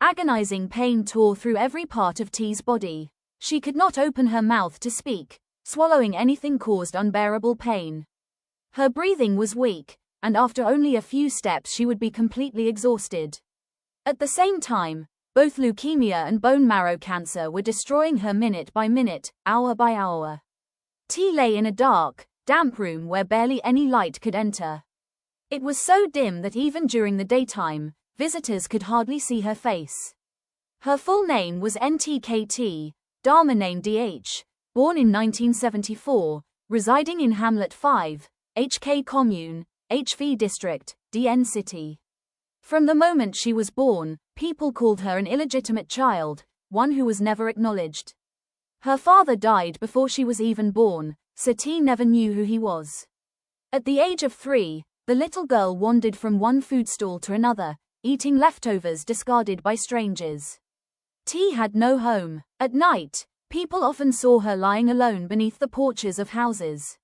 Agonizing pain tore through every part of T's body. She could not open her mouth to speak. Swallowing anything caused unbearable pain. Her breathing was weak, and after only a few steps she would be completely exhausted. At the same time, both leukemia and bone marrow cancer were destroying her minute by minute, hour by hour. T lay in a dark, damp room where barely any light could enter. It was so dim that even during the daytime, visitors could hardly see her face. Her full name was NTKT, Dharma name DH, born in 1974, residing in Hamlet 5, HK Commune, HV District, DN City. From the moment she was born, people called her an illegitimate child, one who was never acknowledged. Her father died before she was even born, so T never knew who he was. At the age of 3, the little girl wandered from one food stall to another, eating leftovers discarded by strangers. T had no home. At night, people often saw her lying alone beneath the porches of houses.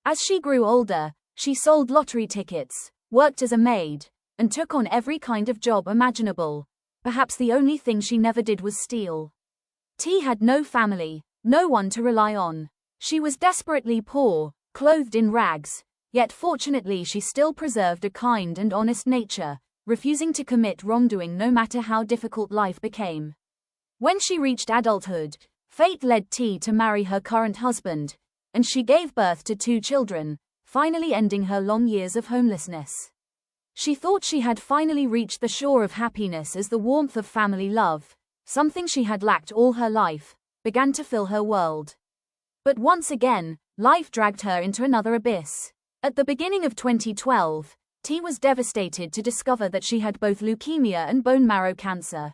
As she grew older, she sold lottery tickets, worked as a maid, and took on every kind of job imaginable. Perhaps the only thing she never did was steal. T had no family, no one to rely on. She was desperately poor, clothed in rags, yet fortunately she still preserved a kind and honest nature, refusing to commit wrongdoing no matter how difficult life became. When she reached adulthood, fate led T to marry her current husband, and she gave birth to 2 children, finally ending her long years of homelessness. She thought she had finally reached the shore of happiness as the warmth of family love, something she had lacked all her life, began to fill her world. But once again, life dragged her into another abyss. At the beginning of 2012, T was devastated to discover that she had both leukemia and bone marrow cancer.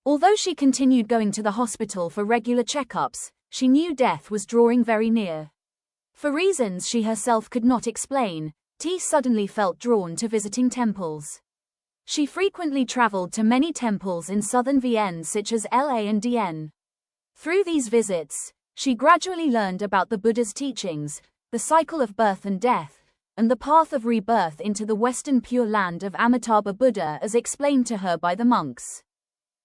Although she continued going to the hospital for regular checkups, she knew death was drawing very near. For reasons she herself could not explain, T suddenly felt drawn to visiting temples. She frequently traveled to many temples in southern Vienna such as LA and DN. Through these visits, she gradually learned about the Buddha's teachings, the cycle of birth and death, and the path of rebirth into the Western Pure Land of Amitabha Buddha as explained to her by the monks.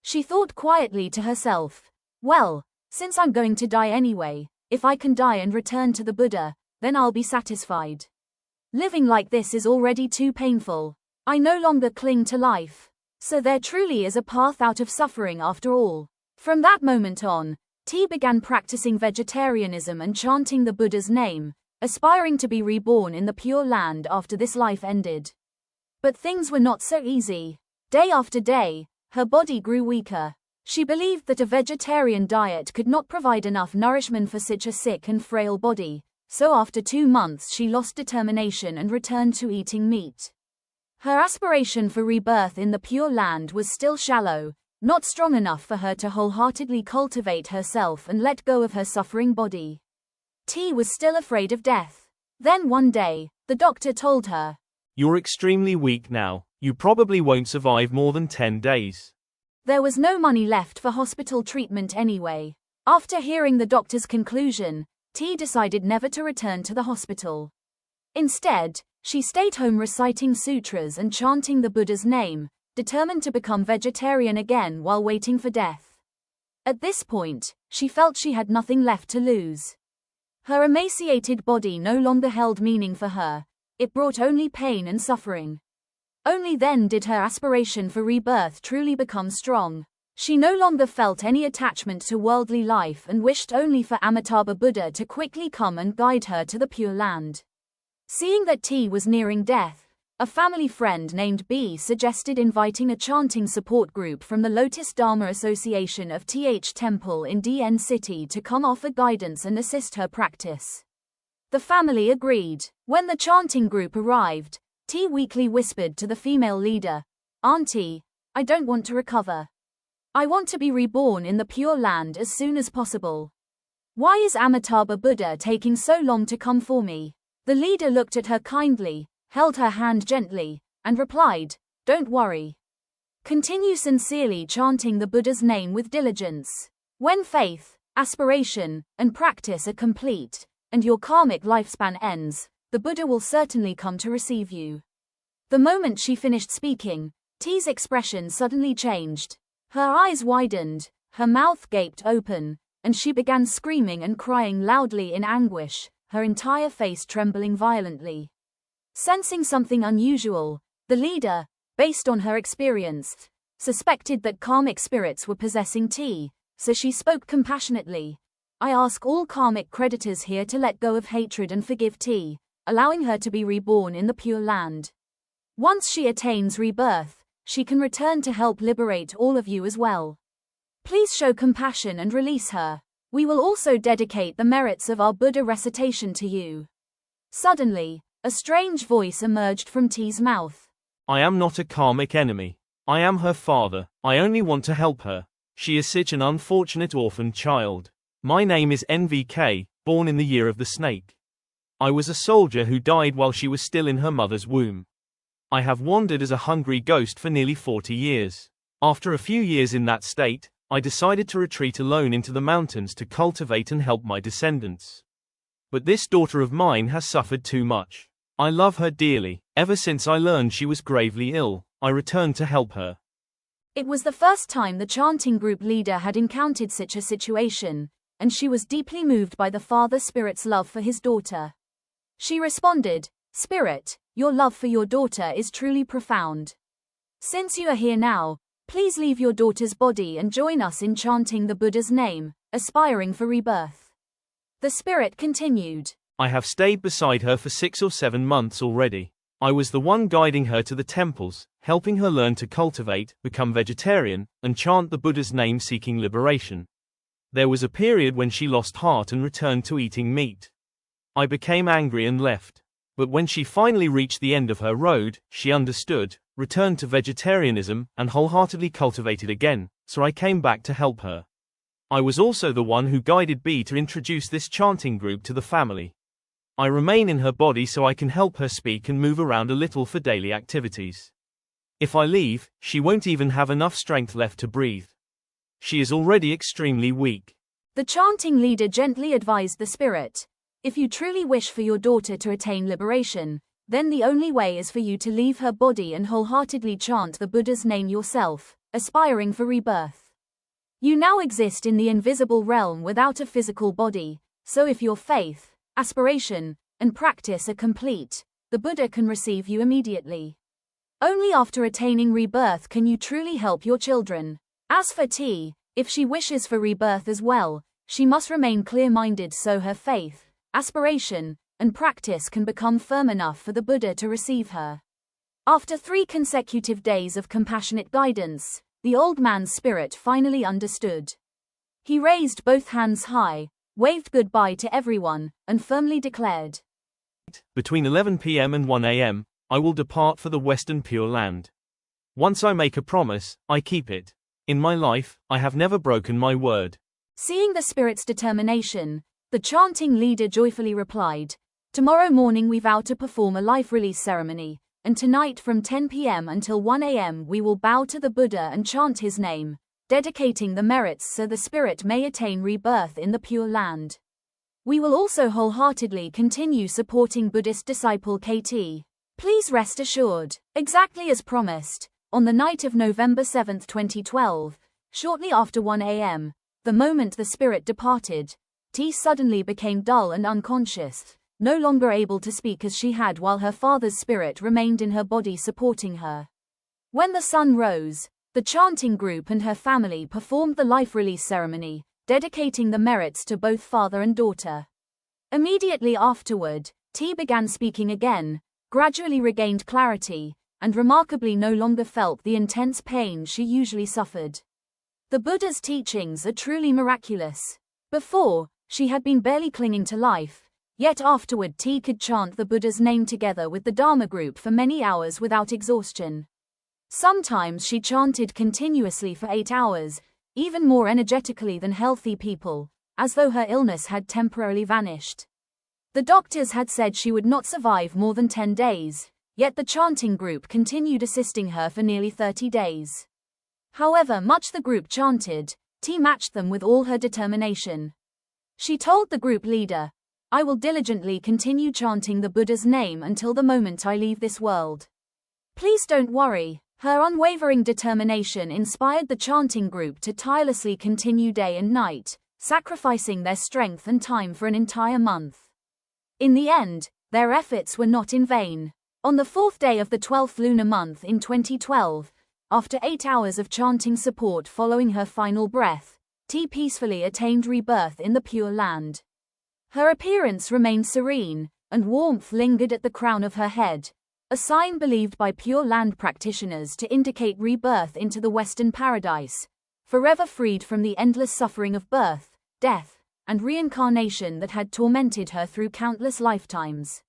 She thought quietly to herself, well, since I'm going to die anyway, if I can die and return to the Buddha, then I'll be satisfied. Living like this is already too painful. I no longer cling to life. So there truly is a path out of suffering after all. From that moment on, T began practicing vegetarianism and chanting the Buddha's name, aspiring to be reborn in the Pure Land after this life ended. But things were not so easy. Day after day, her body grew weaker. She believed that a vegetarian diet could not provide enough nourishment for such a sick and frail body, so after 2 months she lost determination and returned to eating meat. Her aspiration for rebirth in the Pure Land was still shallow, not strong enough for her to wholeheartedly cultivate herself and let go of her suffering body. T was still afraid of death. Then one day, the doctor told her, "You're extremely weak now. You probably won't survive more than 10 days. There was no money left for hospital treatment anyway. After hearing the doctor's conclusion, T decided never to return to the hospital. Instead, she stayed home reciting sutras and chanting the Buddha's name, determined to become vegetarian again while waiting for death. At this point, she felt she had nothing left to lose. Her emaciated body no longer held meaning for her. It brought only pain and suffering. Only then did her aspiration for rebirth truly become strong. She no longer felt any attachment to worldly life and wished only for Amitabha Buddha to quickly come and guide her to the Pure Land. Seeing that T was nearing death, a family friend named B suggested inviting a chanting support group from the Lotus Dharma Association of TH Temple in DN City to come offer guidance and assist her practice. The family agreed. When the chanting group arrived, T weakly whispered to the female leader, "Auntie, I don't want to recover. I want to be reborn in the Pure Land as soon as possible. Why is Amitabha Buddha taking so long to come for me?" The leader looked at her kindly, held her hand gently, and replied, "Don't worry. Continue sincerely chanting the Buddha's name with diligence. When faith, aspiration, and practice are complete, and your karmic lifespan ends, the Buddha will certainly come to receive you." The moment she finished speaking, T's expression suddenly changed. Her eyes widened, her mouth gaped open, and she began screaming and crying loudly in anguish, her entire face trembling violently. Sensing something unusual, the leader, based on her experience, suspected that karmic spirits were possessing T, so she spoke compassionately. I ask all karmic creditors here to let go of hatred and forgive T, allowing her to be reborn in the Pure Land. Once she attains rebirth, she can return to help liberate all of you as well. Please show compassion and release her. We will also dedicate the merits of our Buddha-recitation to you. Suddenly, a strange voice emerged from T's mouth. I am not a karmic enemy. I am her father. I only want to help her. She is such an unfortunate orphan child. My name is NVK, born in the year of the snake. I was a soldier who died while she was still in her mother's womb. I have wandered as a hungry ghost for nearly 40 years. After a few years in that state, I decided to retreat alone into the mountains to cultivate and help my descendants. But this daughter of mine has suffered too much. I love her dearly. Ever since I learned she was gravely ill, I returned to help her. It was the first time the chanting group leader had encountered such a situation, and she was deeply moved by the Father Spirit's love for his daughter. She responded, "Spirit, your love for your daughter is truly profound. Since you are here now, please leave your daughter's body and join us in chanting the Buddha's name, aspiring for rebirth." The Spirit continued, I have stayed beside her for 6 or 7 months already. I was the one guiding her to the temples, helping her learn to cultivate, become vegetarian, and chant the Buddha's name seeking liberation. There was a period when she lost heart and returned to eating meat. I became angry and left. But when she finally reached the end of her road, she understood, returned to vegetarianism, and wholeheartedly cultivated again, so I came back to help her. I was also the one who guided B to introduce this chanting group to the family. I remain in her body so I can help her speak and move around a little for daily activities. If I leave, she won't even have enough strength left to breathe. She is already extremely weak. The chanting leader gently advised the Spirit, "If you truly wish for your daughter to attain liberation, then the only way is for you to leave her body and wholeheartedly chant the Buddha's name yourself, aspiring for rebirth. You now exist in the invisible realm without a physical body, so if your faith, aspiration, and practice are complete, the Buddha can receive you immediately. Only after attaining rebirth can you truly help your children. As for T, if she wishes for rebirth as well, she must remain clear-minded so her faith, aspiration, and practice can become firm enough for the Buddha to receive her." After 3 consecutive days of compassionate guidance, the old man's spirit finally understood. He raised both hands high, waved goodbye to everyone, and firmly declared, Between 11 p.m. and 1 a.m., I will depart for the Western Pure Land. Once I make a promise, I keep it. In my life, I have never broken my word. Seeing the spirit's determination, the chanting leader joyfully replied, "Tomorrow morning we vow to perform a life release ceremony, and tonight from 10 p.m. until 1 a.m. we will bow to the Buddha and chant his name, dedicating the merits so the spirit may attain rebirth in the Pure Land. We will also wholeheartedly continue supporting Buddhist disciple KT. Please rest assured." Exactly as promised, on the night of November 7, 2012, shortly after 1 a.m., the moment the spirit departed, T suddenly became dull and unconscious, no longer able to speak as she had while her father's spirit remained in her body supporting her. When the sun rose, the chanting group and her family performed the life release ceremony, dedicating the merits to both father and daughter. Immediately afterward, T began speaking again, gradually regained clarity, and remarkably no longer felt the intense pain she usually suffered. The Buddha's teachings are truly miraculous. Before, she had been barely clinging to life, yet afterward T could chant the Buddha's name together with the Dharma group for many hours without exhaustion. Sometimes she chanted continuously for 8 hours, even more energetically than healthy people, as though her illness had temporarily vanished. The doctors had said she would not survive more than 10 days, yet the chanting group continued assisting her for nearly 30 days. However much the group chanted, T matched them with all her determination. She told the group leader, "I will diligently continue chanting the Buddha's name until the moment I leave this world. Please don't worry." Her unwavering determination inspired the chanting group to tirelessly continue day and night, sacrificing their strength and time for an entire month. In the end, their efforts were not in vain. On the 4th day of the 12th lunar month in 2012, after 8 hours of chanting support following her final breath, T peacefully attained rebirth in the Pure Land. Her appearance remained serene, and warmth lingered at the crown of her head, a sign believed by Pure Land practitioners to indicate rebirth into the Western paradise, forever freed from the endless suffering of birth, death, and reincarnation that had tormented her through countless lifetimes.